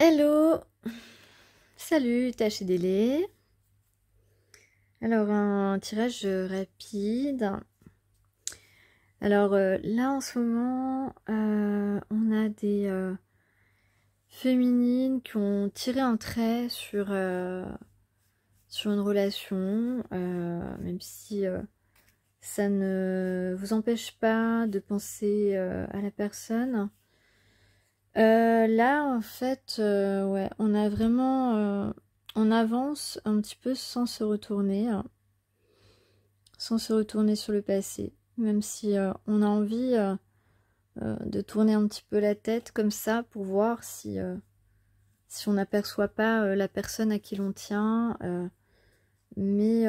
Hello, salut Tachedélé. Alors un tirage rapide. Alors là en ce moment, on a des féminines qui ont tiré un trait sur une relation, même si ça ne vous empêche pas de penser à la personne. Là, en fait, ouais, on a vraiment, on avance un petit peu sans se retourner, hein, sans se retourner sur le passé, même si on a envie de tourner un petit peu la tête comme ça pour voir si on n'aperçoit pas la personne à qui l'on tient, mais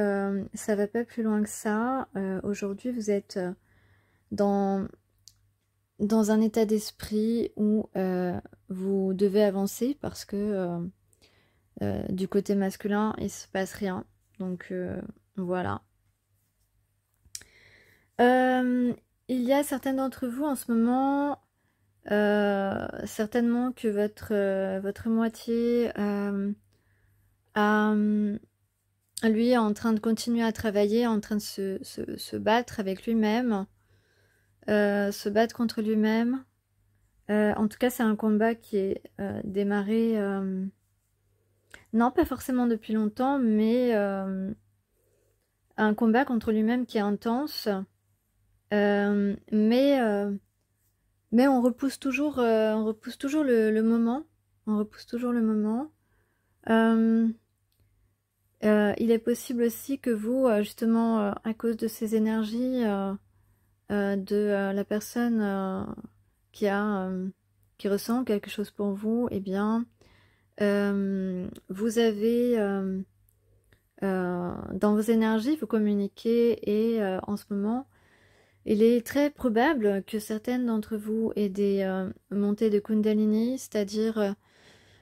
ça va pas plus loin que ça. Aujourd'hui, vous êtes dans dans un état d'esprit où vous devez avancer parce que du côté masculin, il se passe rien. Donc voilà. Il y a certaines d'entre vous en ce moment, certainement que votre moitié lui est en train de continuer à travailler, en train de se battre avec lui-même, se battre contre lui-même. En tout cas, c'est un combat qui est démarré, non pas forcément depuis longtemps, mais un combat contre lui-même qui est intense. Euh, mais, euh, mais on repousse toujours le moment. On repousse toujours le moment. Euh, il est possible aussi que vous, justement, à cause de ces énergies, de la personne qui ressent quelque chose pour vous, eh bien, vous avez dans vos énergies, vous communiquez et en ce moment, il est très probable que certaines d'entre vous aient des montées de Kundalini, c'est-à-dire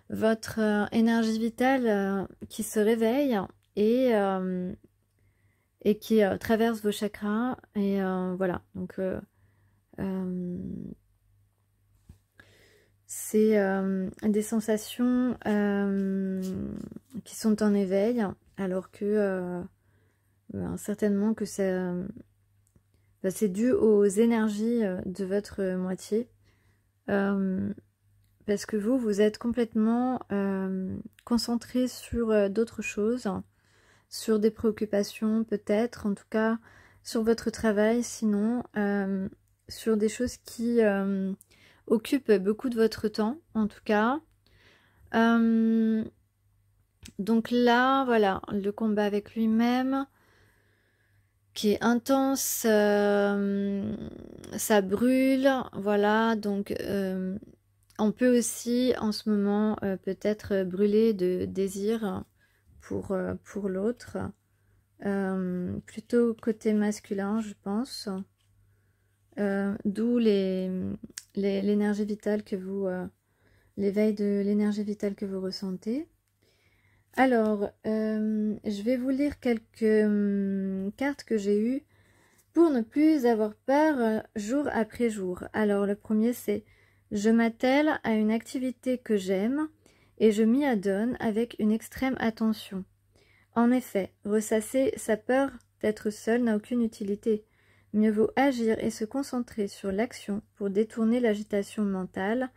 votre énergie vitale qui se réveille et, euh, et qui traverse vos chakras. Et voilà, donc c'est des sensations qui sont en éveil, alors que certainement que ça, c'est dû aux énergies de votre moitié. Parce que vous êtes complètement concentré sur d'autres choses, sur des préoccupations peut-être, en tout cas sur votre travail, sinon sur des choses qui occupent beaucoup de votre temps, en tout cas. Donc là, voilà, le combat avec lui-même, qui est intense, ça brûle, voilà, donc on peut aussi en ce moment peut-être brûler de désir pour l'autre, plutôt côté masculin je pense, d'où l'énergie vitale que vous, l'éveil de l'énergie vitale que vous ressentez. Alors, je vais vous lire quelques cartes que j'ai eues pour ne plus avoir peur jour après jour. Alors, le premier, c'est « Je m'attelle à une activité que j'aime et je m'y adonne avec une extrême attention. En effet, ressasser sa peur d'être seul n'a aucune utilité. Mieux vaut agir et se concentrer sur l'action pour détourner l'agitation mentale.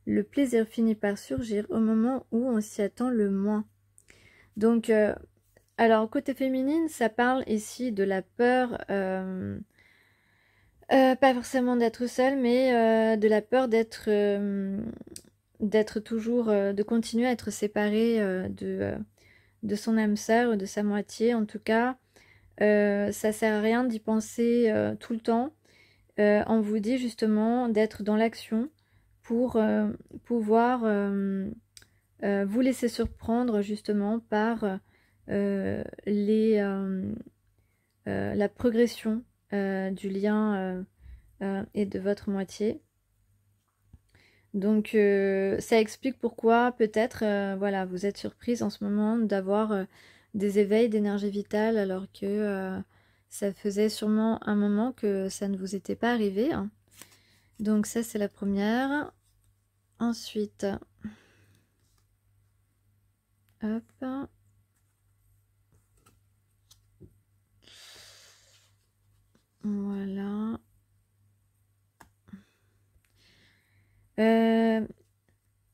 Le plaisir finit par surgir au moment où on s'y attend le moins. » Donc, alors, côté féminine, ça parle ici de la peur, pas forcément d'être seule, mais de la peur d'être toujours, de continuer à être séparée de son âme sœur, de sa moitié. En tout cas, ça sert à rien d'y penser tout le temps. On vous dit justement d'être dans l'action pour pouvoir vous laisser surprendre justement par la progression du lien et de votre moitié. Donc ça explique pourquoi peut-être voilà, vous êtes surprise en ce moment d'avoir des éveils d'énergie vitale alors que ça faisait sûrement un moment que ça ne vous était pas arrivé, hein. Donc ça c'est la première. Ensuite, Hop. Voilà.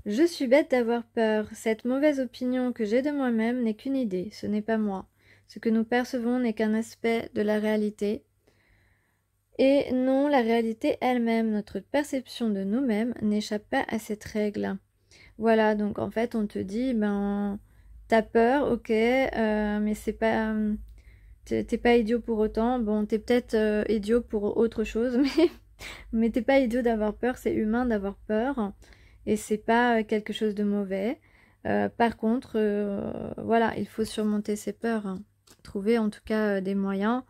Je suis bête d'avoir peur. Cette mauvaise opinion que j'ai de moi-même n'est qu'une idée, ce n'est pas moi. Ce que nous percevons n'est qu'un aspect de la réalité. Et non, la réalité elle-même, notre perception de nous-mêmes n'échappe pas à cette règle. Voilà, donc en fait on te dit, ben, t'as peur, ok, mais c'est pas... T'es pas idiot pour autant. Bon, t'es peut-être idiot pour autre chose, mais t'es pas idiot d'avoir peur, c'est humain d'avoir peur. Et c'est pas quelque chose de mauvais. Par contre, voilà, il faut surmonter ses peurs. Hein. Trouver en tout cas des moyens,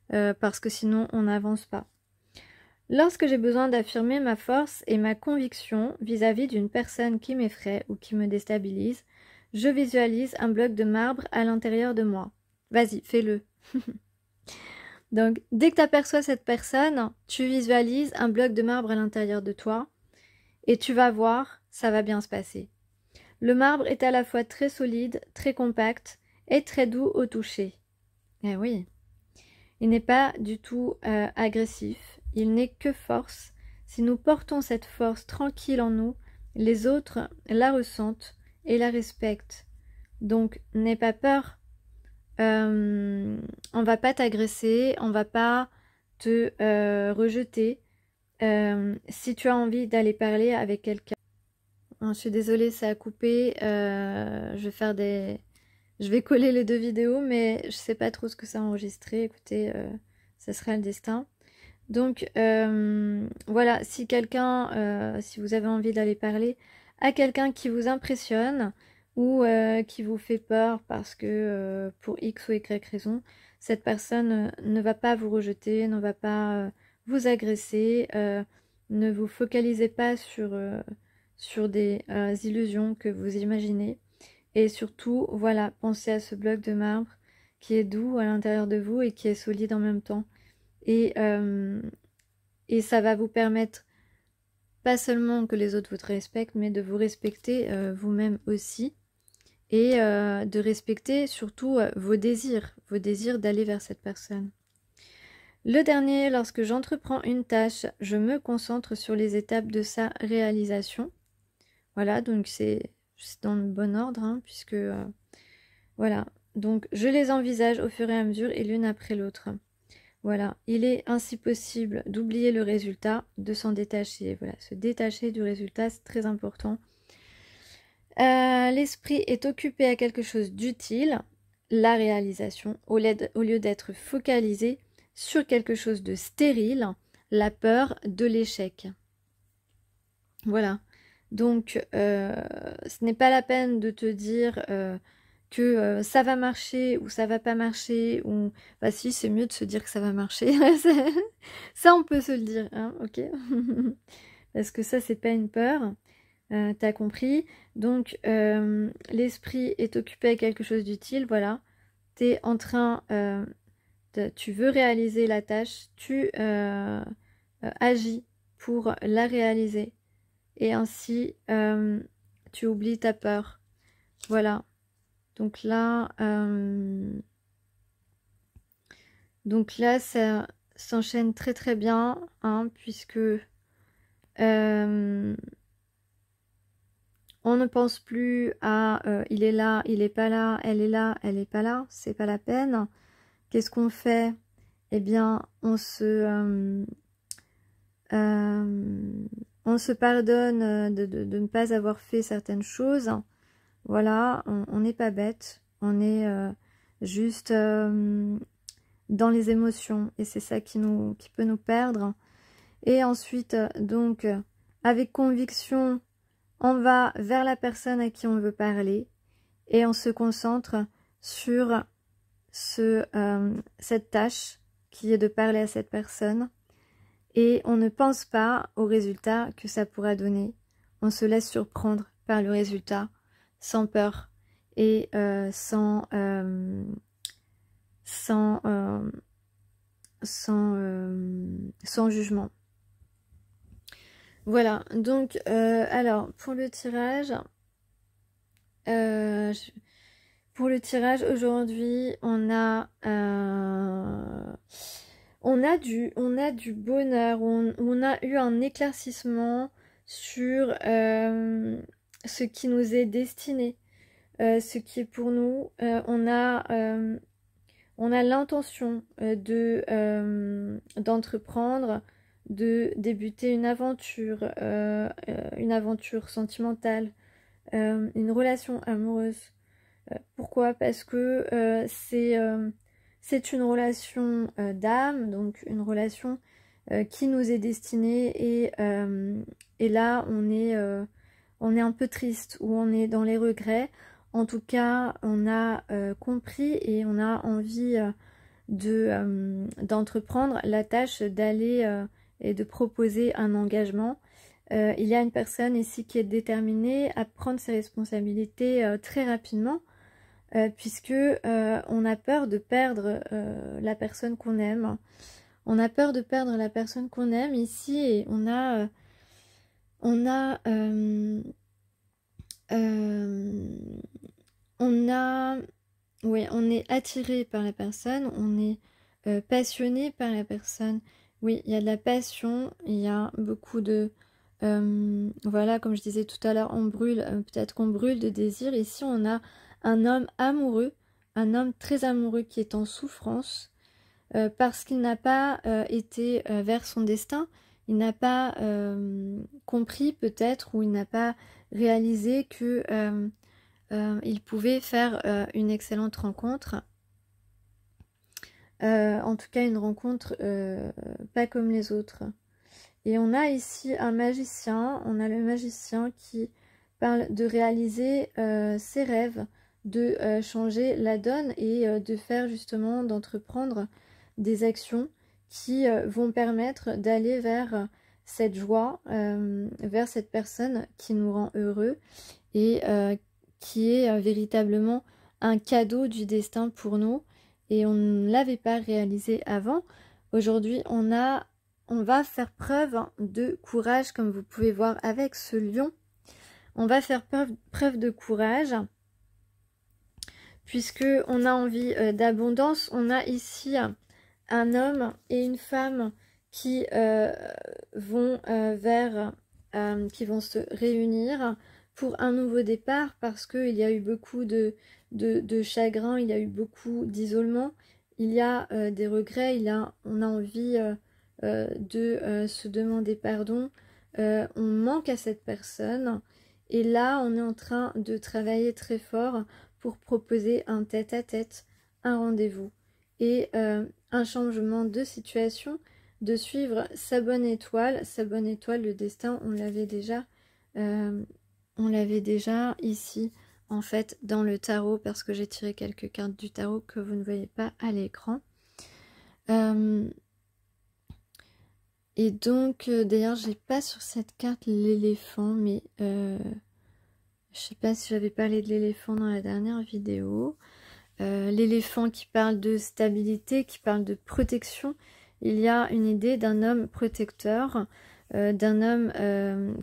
parce que sinon on n'avance pas. Lorsque j'ai besoin d'affirmer ma force et ma conviction vis-à-vis d'une personne qui m'effraie ou qui me déstabilise, je visualise un bloc de marbre à l'intérieur de moi. Vas-y, fais-le. Donc, dès que tu aperçois cette personne, tu visualises un bloc de marbre à l'intérieur de toi et tu vas voir, ça va bien se passer. Le marbre est à la fois très solide, très compact et très doux au toucher. Eh oui, il n'est pas du tout agressif, il n'est que force. Si nous portons cette force tranquille en nous, les autres la ressentent et la respectent. Donc, n'aie pas peur. On va pas t'agresser, on va pas te rejeter. Si tu as envie d'aller parler avec quelqu'un, je suis désolée, ça a coupé. Je vais coller les deux vidéos, mais je sais pas trop ce que ça a enregistré. Écoutez, ça sera le destin. Donc voilà, si si vous avez envie d'aller parler à quelqu'un qui vous impressionne ou qui vous fait peur parce que pour X ou Y raison, cette personne ne va pas vous rejeter, ne va pas vous agresser, ne vous focalisez pas sur des illusions que vous imaginez. Et surtout, voilà, pensez à ce bloc de marbre qui est doux à l'intérieur de vous et qui est solide en même temps. Et ça va vous permettre pas seulement que les autres vous respectent, mais de vous respecter vous-même aussi. Et de respecter surtout vos désirs d'aller vers cette personne. Le dernier, lorsque j'entreprends une tâche, je me concentre sur les étapes de sa réalisation. Voilà, donc c'est dans le bon ordre, hein, puisque voilà. Donc je les envisage au fur et à mesure et l'une après l'autre. Voilà, il est ainsi possible d'oublier le résultat, de s'en détacher. Voilà, se détacher du résultat, c'est très important. L'esprit est occupé à quelque chose d'utile, la réalisation, au lieu d'être focalisé sur quelque chose de stérile, la peur de l'échec. Voilà, donc ce n'est pas la peine de te dire que ça va marcher ou ça va pas marcher, ou bah si, c'est mieux de se dire que ça va marcher. Ça on peut se le dire, hein, ok. Parce que ça c'est pas une peur, t'as compris. Donc l'esprit est occupé à quelque chose d'utile, voilà. T'es en train tu veux réaliser la tâche, tu agis pour la réaliser, et ainsi tu oublies ta peur. Voilà. Donc là, ça s'enchaîne très très bien, hein, puisque on ne pense plus à il est là, il est pas là, elle est là, elle est pas là, c'est pas la peine. Qu'est-ce qu'on fait? Eh bien, on se pardonne de ne pas avoir fait certaines choses. Voilà, on n'est pas bête, on est juste dans les émotions, et c'est ça qui peut nous perdre. Et ensuite, donc, avec conviction, on va vers la personne à qui on veut parler et on se concentre sur cette tâche qui est de parler à cette personne, et on ne pense pas au résultat que ça pourra donner. On se laisse surprendre par le résultat sans peur et sans jugement. Voilà, donc alors pour le tirage, pour le tirage aujourd'hui, on a du bonheur, on a eu un éclaircissement sur ce qui nous est destiné, ce qui est pour nous. On a l'intention d'entreprendre, de débuter une aventure sentimentale, une relation amoureuse. Pourquoi? Parce que c'est une relation d'âme, donc une relation qui nous est destinée et là on est un peu triste ou on est dans les regrets. En tout cas, on a compris et on a envie d'entreprendre la tâche d'aller et de proposer un engagement. Il y a une personne ici qui est déterminée à prendre ses responsabilités très rapidement, puisque on a peur de perdre la personne qu'on aime. On a peur de perdre la personne qu'on aime ici et on est attiré par la personne, on est passionné par la personne. Oui, il y a de la passion, il y a beaucoup de... voilà, comme je disais tout à l'heure, on brûle, peut-être qu'on brûle de désir. Ici, on a un homme amoureux, un homme très amoureux qui est en souffrance parce qu'il n'a pas été vers son destin. Il n'a pas compris peut-être ou il n'a pas réalisé que il pouvait faire une excellente rencontre. En tout cas, une rencontre pas comme les autres. Et on a ici un magicien, on a le magicien qui parle de réaliser ses rêves, de changer la donne et de faire justement, d'entreprendre des actions qui vont permettre d'aller vers cette joie, vers cette personne qui nous rend heureux et qui est véritablement un cadeau du destin pour nous et on ne l'avait pas réalisé avant. Aujourd'hui, on va faire preuve de courage, comme vous pouvez voir avec ce lion. On va faire preuve de courage, puisque on a envie d'abondance. On a ici un homme et une femme qui vont qui vont se réunir pour un nouveau départ, parce qu'il y a eu beaucoup de chagrin, il y a eu beaucoup d'isolement, il y a des regrets, on a envie de se demander pardon, on manque à cette personne et là on est en train de travailler très fort pour proposer un tête-à-tête, un rendez-vous et un changement de situation, de suivre sa bonne étoile, le destin, on l'avait déjà ici en fait dans le tarot, parce que j'ai tiré quelques cartes du tarot que vous ne voyez pas à l'écran. Et donc, d'ailleurs, j'ai pas sur cette carte l'éléphant, mais je sais pas si j'avais parlé de l'éléphant dans la dernière vidéo. L'éléphant qui parle de stabilité, qui parle de protection. Il y a une idée d'un homme protecteur, d'un homme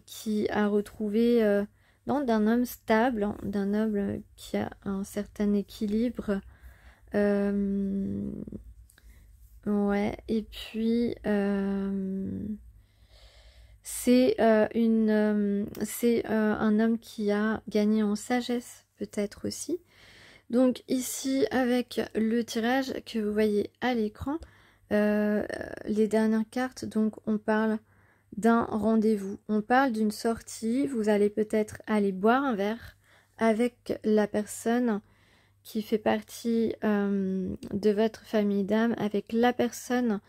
qui a retrouvé, non, d'un homme stable, d'un homme qui a un certain équilibre. Ouais, et puis c'est un homme qui a gagné en sagesse, peut-être aussi. Donc ici, avec le tirage que vous voyez à l'écran, les dernières cartes, donc on parle d'un rendez-vous, on parle d'une sortie, vous allez peut-être aller boire un verre avec la personne qui fait partie de votre famille d'âme, avec la personne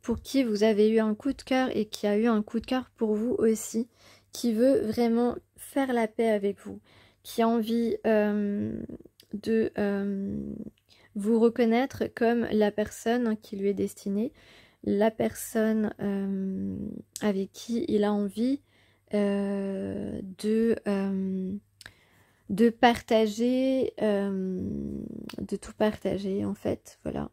pour qui vous avez eu un coup de cœur et qui a eu un coup de cœur pour vous aussi, qui veut vraiment faire la paix avec vous, qui a envie de vous reconnaître comme la personne qui lui est destinée, la personne avec qui il a envie de partager, de tout partager en fait, voilà.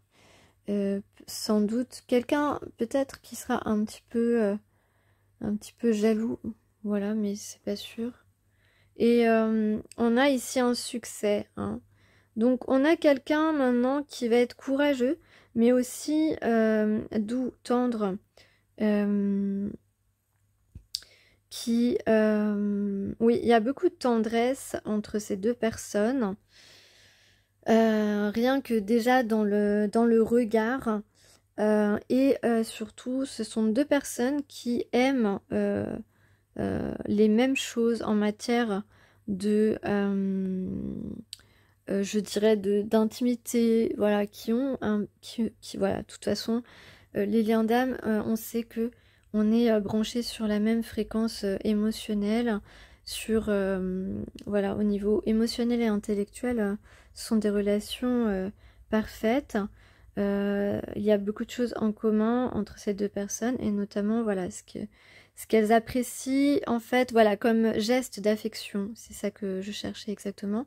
Sans doute quelqu'un peut-être qui sera un petit peu jaloux, voilà, mais c'est pas sûr. Et on a ici un succès, hein. Donc on a quelqu'un maintenant qui va être courageux, mais aussi doux, tendre, oui, il y a beaucoup de tendresse entre ces deux personnes. Rien que déjà dans le regard. Et surtout, ce sont deux personnes qui aiment les mêmes choses en matière de, je dirais, d'intimité, voilà, qui ont voilà, de toute façon, les liens d'âme, on sait que on est branché sur la même fréquence émotionnelle, sur, voilà, au niveau émotionnel et intellectuel, ce sont des relations parfaites. Il y a beaucoup de choses en commun entre ces deux personnes et notamment, voilà, ce qu'elles apprécient, en fait, voilà, comme geste d'affection. C'est ça que je cherchais exactement.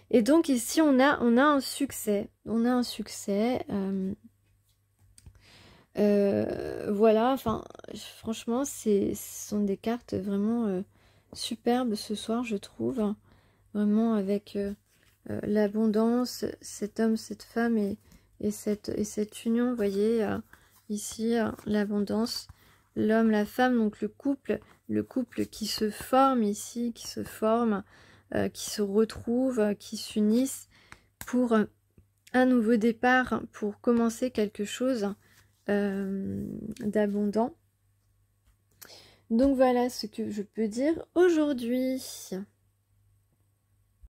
Et donc ici, on a un succès. On a un succès. Voilà, enfin, franchement, ce sont des cartes vraiment superbes ce soir, je trouve. Vraiment avec l'abondance, cet homme, cette femme et cette union, vous voyez, ici, l'abondance, l'homme, la femme, donc le couple qui se forme ici, qui se forme, qui se retrouvent, qui s'unissent pour un nouveau départ, pour commencer quelque chose d'abondant. Donc voilà ce que je peux dire aujourd'hui.